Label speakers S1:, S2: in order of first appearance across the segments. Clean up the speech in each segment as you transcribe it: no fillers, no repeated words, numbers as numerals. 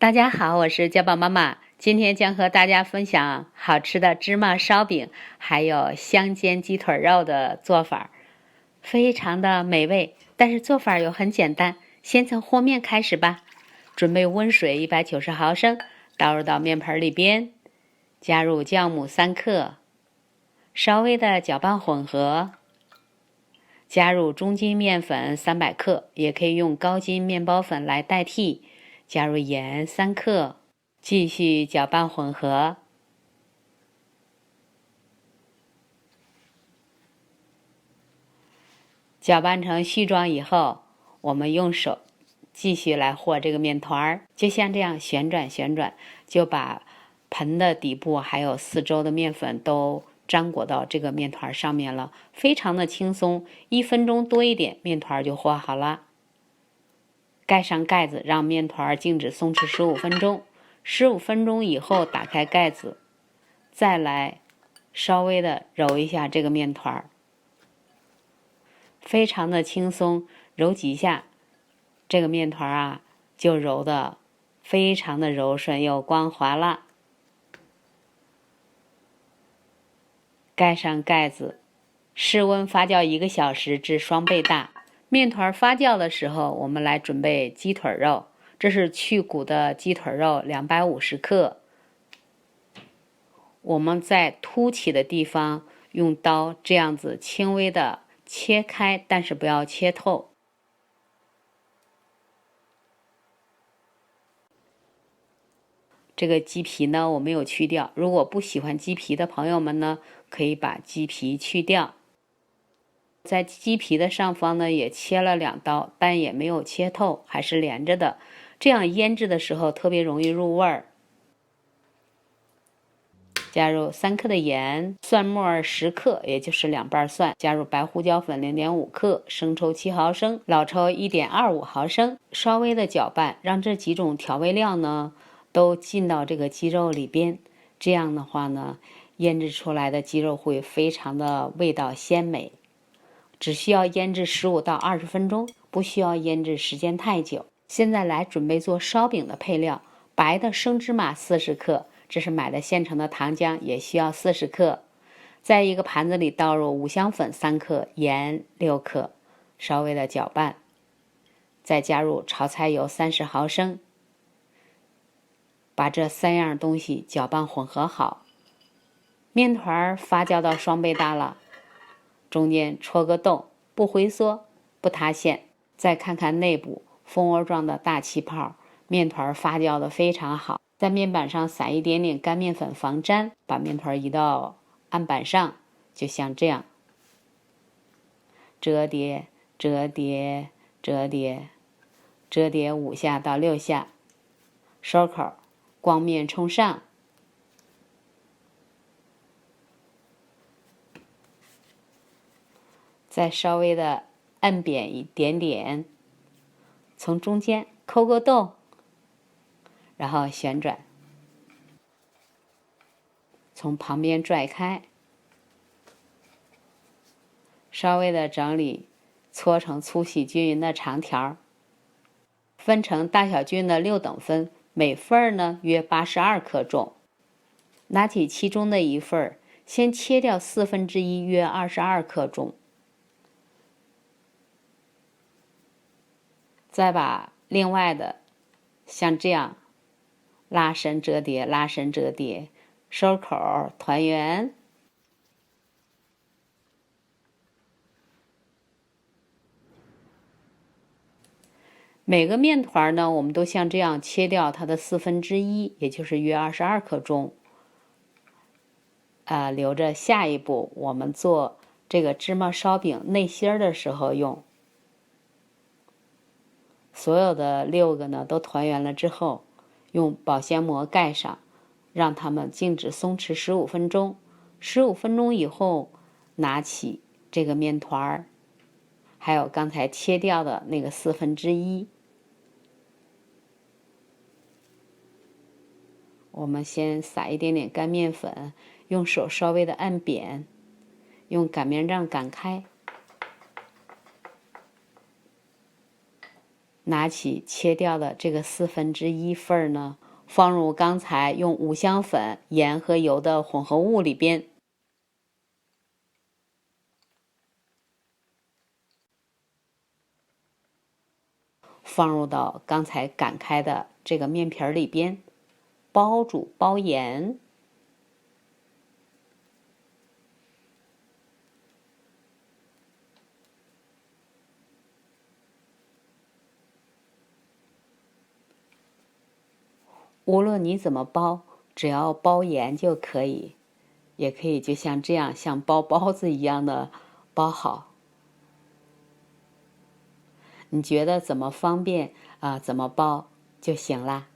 S1: 大家好，我是家宝妈妈，今天将和大家分享好吃的芝麻烧饼，还有香煎鸡腿肉的做法，非常的美味，但是做法又很简单。先从和面开始吧，准备温水190毫升，倒入到面盆里边，加入酵母3克，稍微的搅拌混合，加入中筋面粉300克，也可以用高筋面包粉来代替。加入盐3克，继续搅拌混合。搅拌成絮状以后，我们用手继续来和这个面团儿，就像这样旋转，就把盆的底部还有四周的面粉都粘裹到这个面团上面了，非常的轻松，1分钟多一点，面团就和好了。盖上盖子，让面团静止松弛15分钟。15分钟以后打开盖子，再来稍微的揉一下这个面团，非常的轻松，揉几下，这个面团就揉的非常的柔顺又光滑了。盖上盖子，室温发酵1个小时至双倍大。面团发酵的时候，我们来准备鸡腿肉，这是去骨的鸡腿肉250克。我们在凸起的地方用刀这样子轻微的切开，但是不要切透。这个鸡皮呢，我没有去掉，如果不喜欢鸡皮的朋友们呢，可以把鸡皮去掉。在鸡皮的上方呢，也切了2刀，但也没有切透，还是连着的。这样腌制的时候特别容易入味儿。加入3克的盐，蒜末10克，也就是2瓣蒜。加入白胡椒粉0.5克，生抽7毫升，老抽1.25毫升。稍微的搅拌，让这几种调味料呢都进到这个鸡肉里边。这样的话呢，腌制出来的鸡肉会非常的味道鲜美。只需要腌制15到20分钟，不需要腌制时间太久。现在来准备做烧饼的配料，白的生芝麻40克，这是买的现成的糖浆，也需要40克。在一个盘子里倒入五香粉3克，盐6克，稍微的搅拌，再加入炒菜油30毫升，把这3样东西搅拌混合好。面团发酵到双倍大了，中间戳个洞，不回缩，不塌陷。再看看内部蜂窝状的大气泡，面团发酵的非常好。在面板上撒一点点干面粉防粘，把面团移到案板上，就像这样，折叠折叠折叠折叠5下到6下，收口，光面冲上。再稍微的按扁一点点，从中间抠个洞，然后旋转，从旁边拽开，稍微的整理，搓成粗细均匀的长条，分成大小均的6等分，每份呢约82克重。拿起其中的一份，先切掉1/4约22克重。再把另外的像这样拉伸折叠，拉伸折叠，收口团圆。每个面团呢，我们都像这样切掉它的1/4，也就是约22克重，留着下一步我们做这个芝麻烧饼内馅的时候用。所有的6个呢都团圆了之后，用保鲜膜盖上，让它们静止松弛15分钟。15分钟以后，拿起这个面团，还有刚才切掉的那个1/4，我们先撒一点点干面粉，用手稍微的按扁，用擀面杖擀开。拿起切掉的这个1/4份呢，放入刚才用五香粉、盐和油的混合物里边，放入到刚才擀开的这个面皮里边，包住包严。无论你怎么包，只要包严就可以，也可以就像这样，像包包子一样的包好。你觉得怎么方便怎么包就行啦。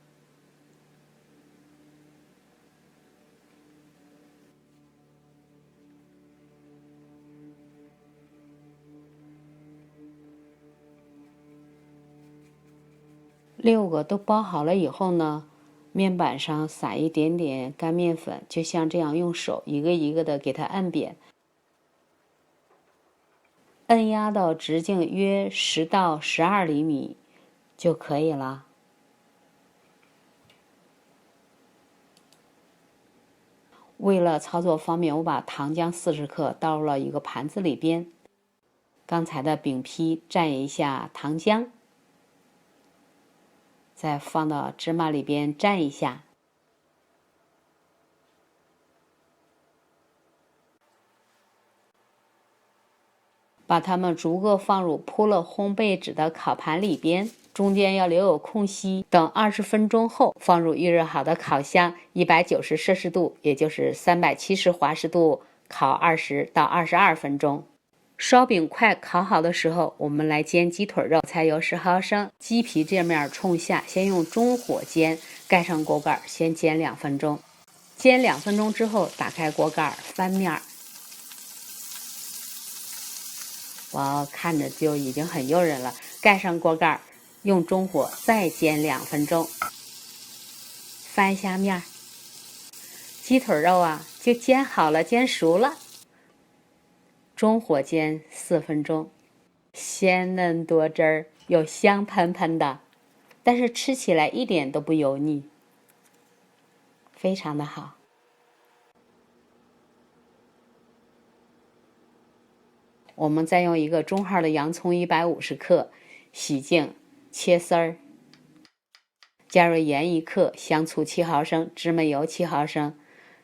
S1: 6个都包好了以后呢，面板上撒一点点干面粉，就像这样用手一个一个的给它按扁，按压到直径约10到12厘米就可以了。为了操作方便，我把糖浆40克倒入了一个盘子里边，刚才的饼坯蘸一下糖浆，再放到芝麻里边蘸一下，把它们逐个放入铺了烘焙纸的烤盘里边，中间要留有空隙。等20分钟后，放入预热好的烤箱，190摄氏度，也就是370华氏度，烤20到22分钟。烧饼快烤好的时候，我们来煎鸡腿肉。菜油10毫升，鸡皮这面冲下，先用中火煎，盖上锅盖，先煎2分钟。煎2分钟之后，打开锅盖翻面。哇，看着就已经很诱人了。盖上锅盖，用中火再煎2分钟，翻一下面，鸡腿肉就煎好了，煎熟了。中火煎4分钟，鲜嫩多汁儿，又香喷喷的，但是吃起来一点都不油腻，非常的好。我们再用一个中号的洋葱150克，洗净切丝儿，加入盐1克，香醋7毫升，芝麻油7毫升，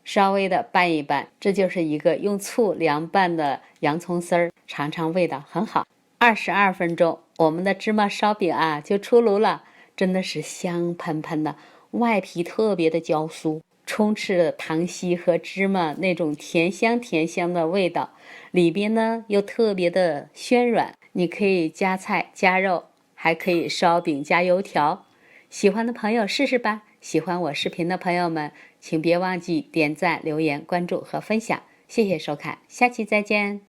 S1: 稍微的拌一拌，这就是一个用醋凉拌的洋葱丝儿，尝尝味道很好。22分钟，我们的芝麻烧饼就出炉了，真的是香喷喷的，外皮特别的焦酥，充斥着糖稀和芝麻那种甜香甜香的味道，里边呢又特别的暄软。你可以加菜加肉，还可以烧饼加油条，喜欢的朋友试试吧。喜欢我视频的朋友们，请别忘记点赞、留言、关注和分享，谢谢收看，下期再见。